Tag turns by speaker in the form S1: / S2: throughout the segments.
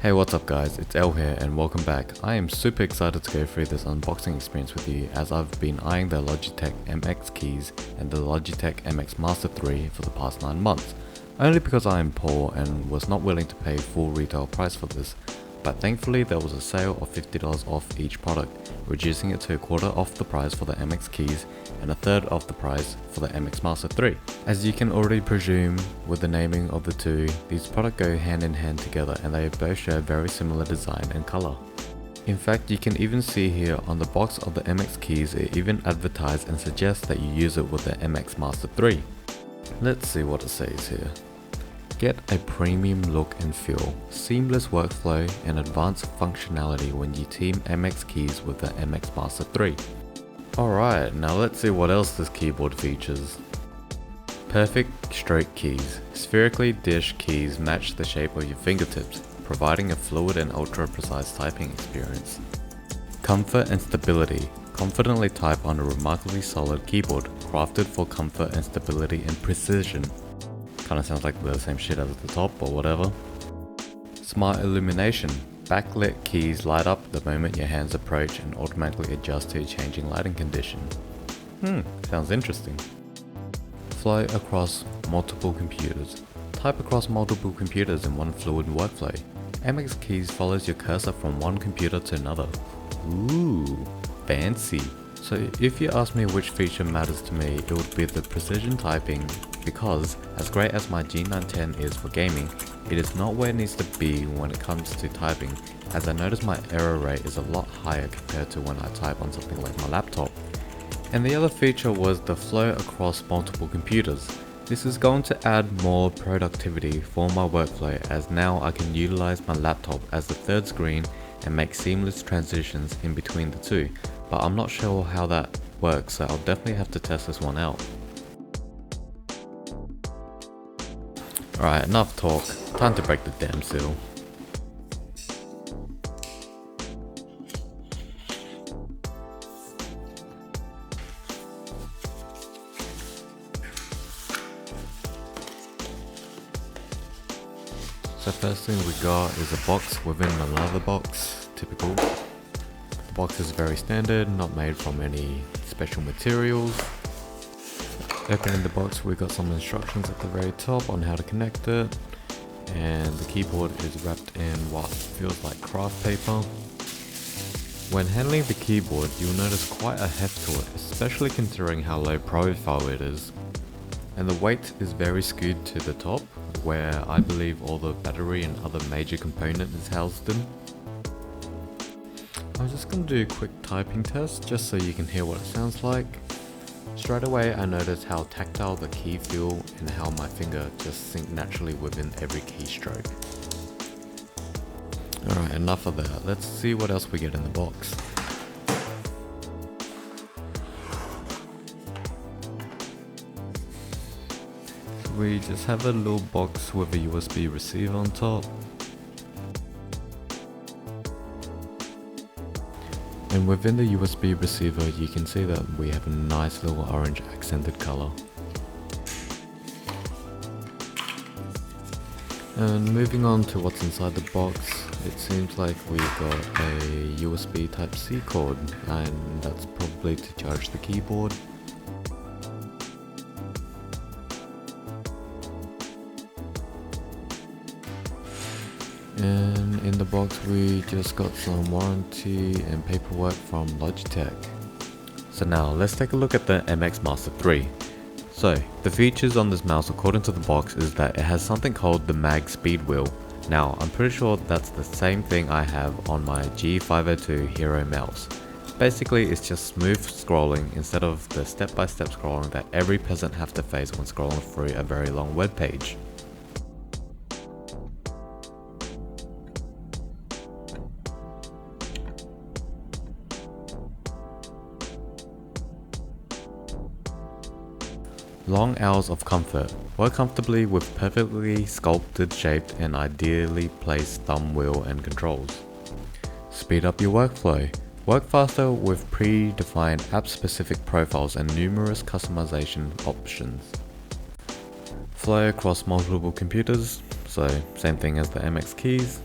S1: Hey, what's up guys, it's El here and welcome back. I am super excited to go through this unboxing experience with you as I've been eyeing the Logitech MX keys and the Logitech MX Master 3 for the past 9 months. Only because I am poor and was not willing to pay full retail price for this, but thankfully there was a sale of $50 off each product, reducing it to a quarter off the price for the MX keys and a third of the price for the MX Master 3. As you can already presume with the naming of the two, these products go hand in hand together and they both share very similar design and color. In fact, you can even see here on the box of the MX keys it even advertises and suggests that you use it with the MX Master 3. Let's see what it says here. Get a premium look and feel, seamless workflow and advanced functionality when you team MX keys with the MX Master 3. Alright, now let's see what else this keyboard features. Perfect stroke keys. Spherically dished keys match the shape of your fingertips, providing a fluid and ultra precise typing experience. Comfort and stability. Confidently type on a remarkably solid keyboard, crafted for comfort and stability and precision. Kinda sounds like the same shit as at the top, but whatever. Smart illumination. Backlit keys light up the moment your hands approach and automatically adjust to a changing lighting condition. Sounds interesting. Flow across multiple computers. Type across multiple computers in one fluid workflow. MX keys follows your cursor from one computer to another. Ooh, fancy. So if you ask me which feature matters to me, it would be the precision typing, because as great as my G910 is for gaming, it is not where it needs to be when it comes to typing, as I notice my error rate is a lot higher compared to when I type on something like my laptop. And the other feature was the flow across multiple computers. This is going to add more productivity for my workflow, as now I can utilize my laptop as the third screen and make seamless transitions in between the two, but I'm not sure how that works, so I'll definitely have to test this one out. Alright, enough talk, time to break the damn seal. So first thing we got is a box within another box, typical. The box is very standard, not made from any special materials. Opening the box, we got some instructions at the very top on how to connect it, and the keyboard is wrapped in what feels like craft paper. When handling the keyboard, you'll notice quite a heft to it, especially considering how low profile it is. And the weight is very skewed to the top, where I believe all the battery and other major component is housed in. I'm just going to do a quick typing test just so you can hear what it sounds like. Straight away I noticed how tactile the key feel and how my finger just sync naturally within every keystroke. Alright, enough of that, let's see what else we get in the box. We just have a little box with a USB receiver on top. And within the USB receiver you can see that we have a nice little orange accented color. And moving on to what's inside the box, it seems like we've got a USB Type-C cord, and that's probably to charge the keyboard. And in the box we just got some warranty and paperwork from Logitech. So now let's take a look at the MX Master 3. So the features on this mouse according to the box is that it has something called the mag speed wheel. Now I'm pretty sure that's the same thing I have on my G502 Hero mouse. Basically it's just smooth scrolling instead of the step-by-step scrolling that every peasant have to face when scrolling through a very long web page. Long hours of comfort. Work comfortably with perfectly sculpted, shaped and ideally placed thumb wheel and controls. Speed up your workflow. Work faster with predefined app-specific profiles and numerous customization options. Flow across multiple computers, so same thing as the MX keys.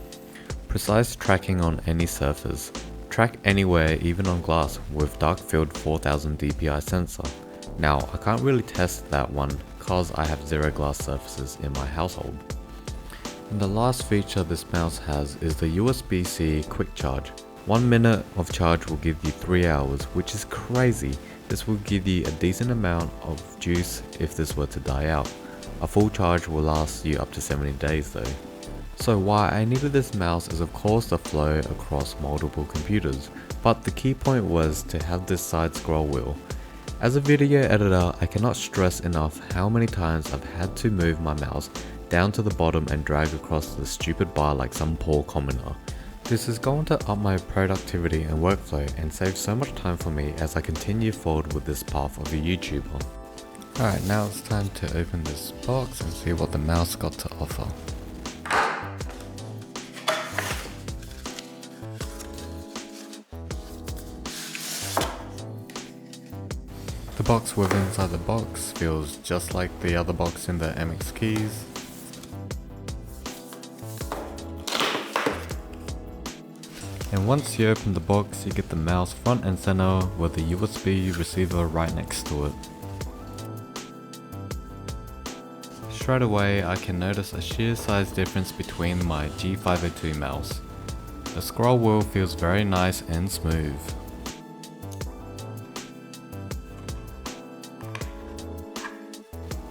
S1: Precise tracking on any surface. Track anywhere, even on glass, with dark field 4000 dpi sensor. Now, I can't really test that one cause I have zero glass surfaces in my household. And the last feature this mouse has is the USB-C quick charge. 1 minute of charge will give you 3 hours, which is crazy. This will give you a decent amount of juice if this were to die out. A full charge will last you up to 70 days though. So why I needed this mouse is of course the flow across multiple computers, but the key point was to have this side scroll wheel. As a video editor, I cannot stress enough how many times I've had to move my mouse down to the bottom and drag across the stupid bar like some poor commoner. This is going to up my productivity and workflow and save so much time for me as I continue forward with this path of a YouTuber. Alright, now it's time to open this box and see what the mouse got to offer. The box with inside the box feels just like the other box in the MX keys. And once you open the box, you get the mouse front and center with the USB receiver right next to it. Straight away I can notice a sheer size difference between my G502 mouse. The scroll wheel feels very nice and smooth.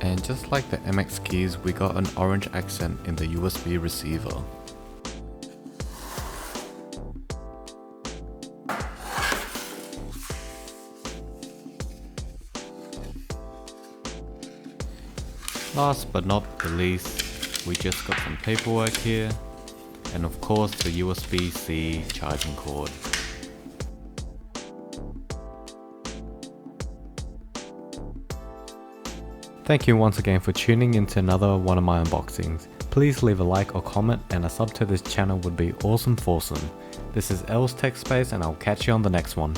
S1: And just like the MX keys, we got an orange accent in the USB receiver. Last but not the least, we just got some paperwork here, and of course the USB-C charging cord. Thank you once again for tuning into another one of my unboxings. Please leave a like or comment, and a sub to this channel would be awesome foursome. This is Els Tech Space, and I'll catch you on the next one.